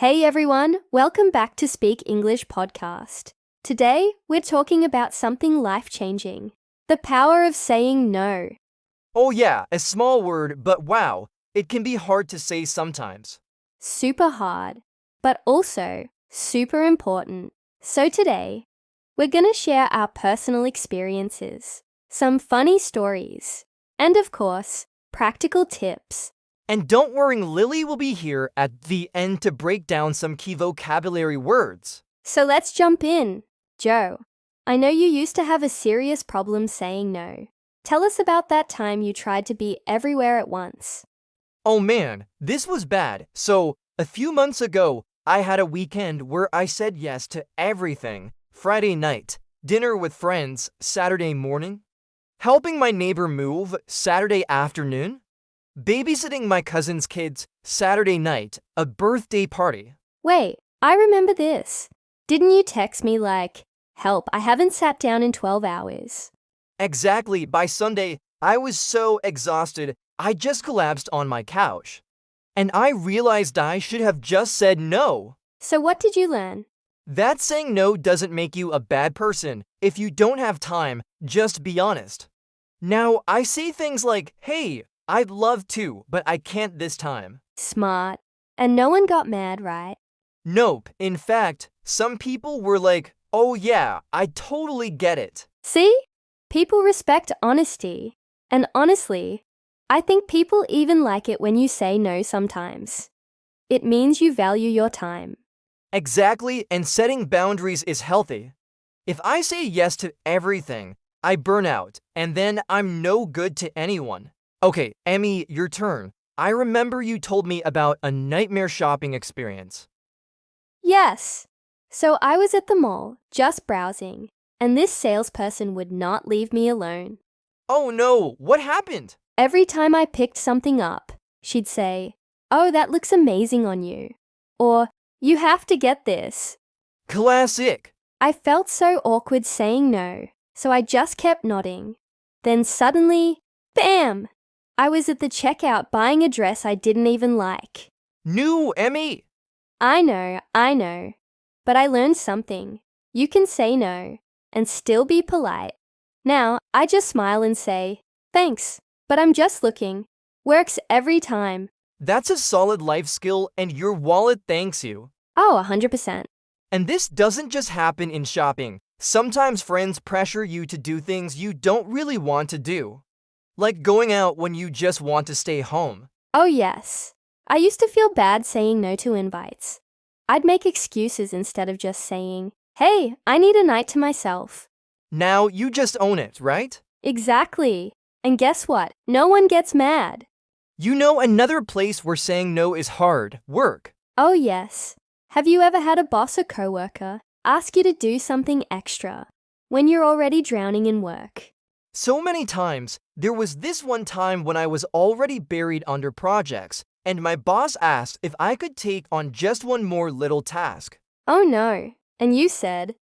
Hey everyone, welcome back to Speak English podcast. Today, we're talking about something life-changing, the power of saying no. Oh yeah, a small word, but wow, it can be hard to say sometimes. Super hard, but also super important. So today, we're going to share our personal experiences, some funny stories, and of course, practical tips. And don't worry, Lily will be here at the end to break down some key vocabulary words. So let's jump in. Joe, I know you used to have a serious problem saying no. Tell us about that time you tried to be everywhere at once. Oh man, this was bad. So, a few months ago, I had a weekend where I said yes to everything. Friday night, dinner with friends, Saturday morning, helping my neighbor move, Saturday afternoon, babysitting my cousin's kids, Saturday night, a birthday party. Wait, I remember this. Didn't you text me like, help, I haven't sat down in 12 hours? Exactly, by Sunday, I was so exhausted, I just collapsed on my couch. And I realized I should have just said no. So what did you learn? That saying no doesn't make you a bad person. If you don't have time, just be honest. Now, I say things like, hey, I'd love to, but I can't this time. Smart. And no one got mad, right? Nope, in fact, some people were like, oh yeah, I totally get it. See? People respect honesty. And honestly, I think people even like it when you say no sometimes. It means you value your time. Exactly, and setting boundaries is healthy. If I say yes to everything, I burn out, and then I'm no good to anyone. Okay, Emmy, your turn. I remember you told me about a nightmare shopping experience. Yes. So I was at the mall, just browsing, and this salesperson would not leave me alone. Oh no, what happened? Every time I picked something up, she'd say, "Oh, that looks amazing on you." Or, "You have to get this." Classic. I felt so awkward saying no, so I just kept nodding. Then suddenly, bam! I was at the checkout buying a dress I didn't even like. New Emmy. I know. But I learned something. You can say no and still be polite. Now, I just smile and say, "Thanks, but I'm just looking." Works every time. That's a solid life skill, and your wallet thanks you. Oh, 100%. And this doesn't just happen in shopping. Sometimes friends pressure you to do things you don't really want to do. Like going out when you just want to stay home. Oh, yes. I used to feel bad saying no to invites. I'd make excuses instead of just saying, "Hey, I need a night to myself." Now you just own it, right? Exactly. And guess what? No one gets mad. You know another place where saying no is hard, work. Oh, yes. Have you ever had a boss or coworker ask you to do something extra when you're already drowning in work? So many times, there was this one time when I was already buried under projects, and my boss asked if I could take on just one more little task. Oh no. And you said,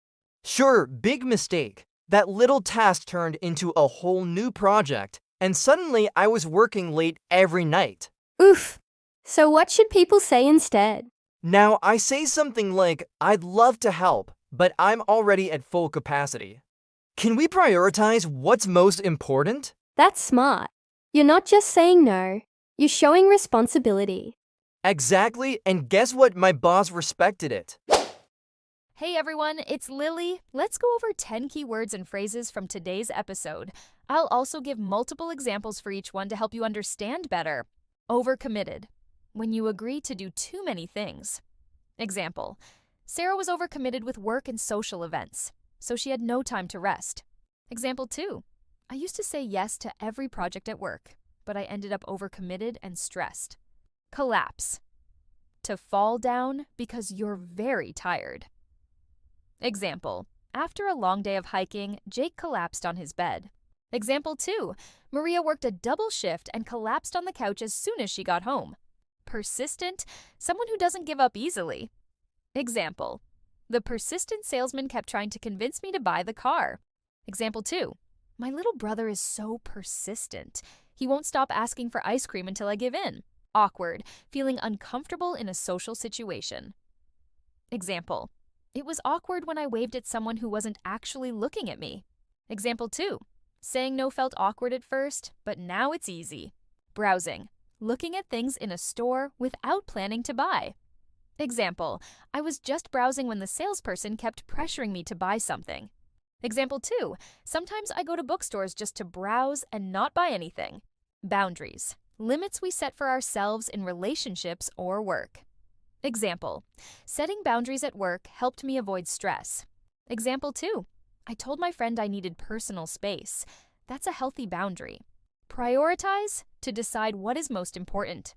Sure, big mistake. That little task turned into a whole new project, and suddenly I was working late every night. oof. So what should people say instead? Now I say something like, I'd love to help, but I'm already at full capacity. Can we prioritize what's most important? That's smart. You're not just saying no, you're showing responsibility. Exactly, and guess what? My boss respected it. Hey everyone, it's Lili. Let's go over 10 key words and phrases from today's episode. I'll also give multiple examples for each one to help you understand better. Overcommitted. When you agree to do too many things. Example. Sarah was overcommitted with work and social events, so she had no time to rest. Example 2. I used to say yes to every project at work, but I ended up overcommitted and stressed. Collapse. To fall down because you're very tired. Example. After a long day of hiking, Jake collapsed on his bed. Example 2. Maria worked a double shift and collapsed on the couch as soon as she got home. Persistent. Someone who doesn't give up easily. Example. The persistent salesman kept trying to convince me to buy the car. Example 2. My little brother is so persistent. He won't stop asking for ice cream until I give in. Awkward. Feeling uncomfortable in a social situation. Example: it was awkward when I waved at someone who wasn't actually looking at me. Example 2. Saying no felt awkward at first, but now it's easy. Browsing: looking at things in a store without planning to buy. Example: I was just browsing when the salesperson kept pressuring me to buy something. Example 2. Sometimes I go to bookstores just to browse and not buy anything. Boundaries: limits we set for ourselves in relationships or work. Example: setting boundaries at work helped me avoid stress. Example 2. I told my friend I needed personal space. That's a healthy boundary. Prioritize to decide what is most important.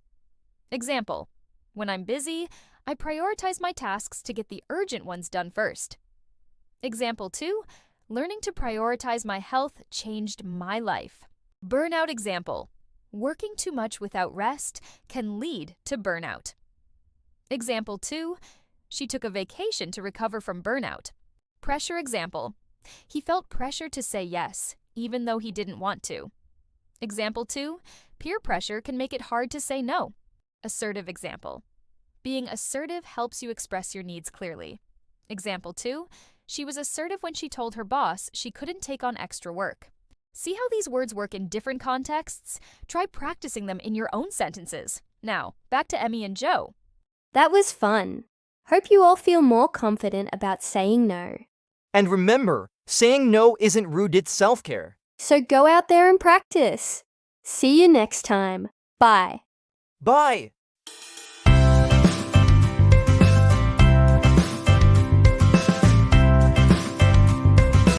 Example: when I'm busy, I prioritize my tasks to get the urgent ones done first. Example 2. Learning to prioritize my health changed my life. Burnout example: working too much without rest can lead to burnout. Example 2. She took a vacation to recover from burnout. Pressure example: he felt pressure to say yes, even though he didn't want to. Example 2. Peer pressure can make it hard to say no. Assertive example: being assertive helps you express your needs clearly. Example 2. She was assertive when she told her boss she couldn't take on extra work. See how these words work in different contexts? Try practicing them in your own sentences. Now, back to Emmy and Joe. That was fun. Hope you all feel more confident about saying no. And remember, saying no isn't rude, it's self-care. So go out there and practice. See you next time. Bye. Bye!